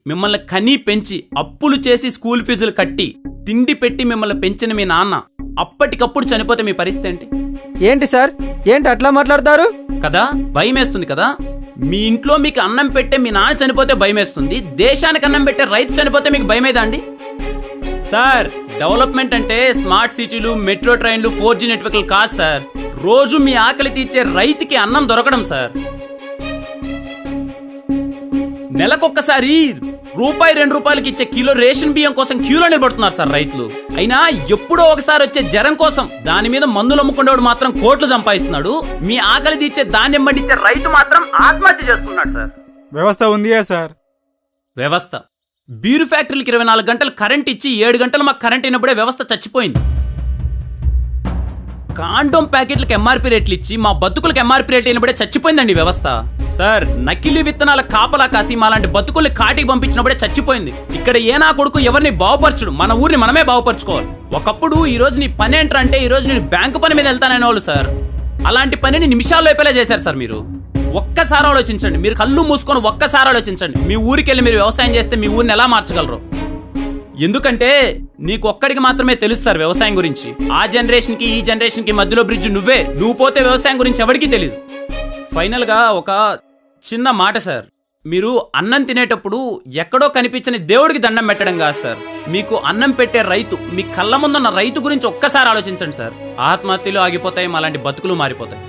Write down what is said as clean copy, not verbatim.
మిమ్మల్ని కనీ పెంచి అప్పులు చేసి స్కూల్ ఫీజులు కట్టి తిండి పెట్టి మిమ్మల్ని పెంచిన మీ నాన్న అప్పటికప్పుడు చనిపోతే మీ పరిస్థితి ఏంటి? ఏంటి సార్, ఏంటి అట్లా మాట్లాడతారు కదా, భయం వేస్తుంది కదా. మీ ఇంట్లో మీకు అన్నం పెట్టే మీ నాన్న చనిపోతే భయం వేస్తుంది, దేశానికి అన్నం పెట్టే రైతు చనిపోతే మీకు భయమేదా అండి? సార్, డెవలప్మెంట్ అంటే స్మార్ట్ సిటీలు, మెట్రో ట్రైన్లు, 4G నెట్వర్క్లు కాదు సార్. రోజు మీ ఆకలి తీర్చే రైతుకి అన్నం దొరకడం సార్. నెలకొక్కసారి ₹2-2 ఇచ్చే కిలో రేషన్ బియ్యం కోసం క్యూలో నిలబడుతున్నారు సార్ రైతులు. అయినా ఎప్పుడో ఒకసారి వచ్చే జ్వరం కోసం దాని మీద మందులు అమ్ముకునేవాడు మాత్రం కోట్లు సంపాదిస్తున్నాడు. మీ ఆకలి తీర్చే ధాన్యం పండించే రైతు మాత్రం ఆత్మహత్య చేస్తున్నాడు సార్. వ్యవస్థ ఉందియా సార్? వ్యవస్థ బీరు ఫ్యాక్టరీలకు 24 గంటలు కరెంట్ ఇచ్చి 7 గంటలు మాకు కరెంట్ అయినప్పుడే వ్యవస్థ చచ్చిపోయింది. కాండోమ్ ప్యాకెట్లకు ఎంఆర్పీ రేట్లు ఇచ్చి మా బతుకులకు ఎంఆర్పీ రేట్ అయినప్పుడే చచ్చిపోయిందండి వ్యవస్థ. సార్, నకిలీ విత్తనాల కాపలా కాసి మాలాంటి బతుకుల్ని కాటికి పంపించినప్పుడే చచ్చిపోయింది. ఇక్కడ ఏనా కొడుకు ఎవరిని బాగుపరచుడు, మన ఊరిని మనమే బాగుపరచుకోవాలి. ఒకప్పుడు ఈ రోజు నీ పని ఏంట్రా అంటే, ఈ రోజు నేను బ్యాంకు పని మీద వెళ్తాననే వాళ్ళు సార్. అలాంటి పనిని నిమిషాల్లో అయిపోయేలా చేశారు సార్. మీరు ఒక్కసారి ఆలోచించండి, మీరు కళ్ళు మూసుకొని ఒక్కసారి ఆలోచించండి. మీ ఊరికి వెళ్ళి మీరు వ్యవసాయం చేస్తే మీ ఊరిని ఎలా మార్చగలరు? ఎందుకంటే నీకు ఒక్కడికి మాత్రమే తెలుసు సార్ వ్యవసాయం గురించి. ఆ జనరేషన్ కి ఈ జనరేషన్ కి మధ్యలో బ్రిడ్జ్ నువ్వే. నువ్వు పోతే వ్యవసాయం గురించి ఎవరికీ తెలియదు. ఫైనల్ గా ఒక చిన్న మాట సార్, మీరు అన్నం తినేటప్పుడు ఎక్కడో కనిపించని దేవుడికి దండం పెట్టడం కాదు సార్, మీకు అన్నం పెట్టే రైతు, మీ కళ్ళ ముందున్న రైతు గురించి ఒక్కసారి ఆలోచించండి సార్. ఆత్మహత్యలు ఆగిపోతాయి, అలాంటి బతుకులు మారిపోతాయి.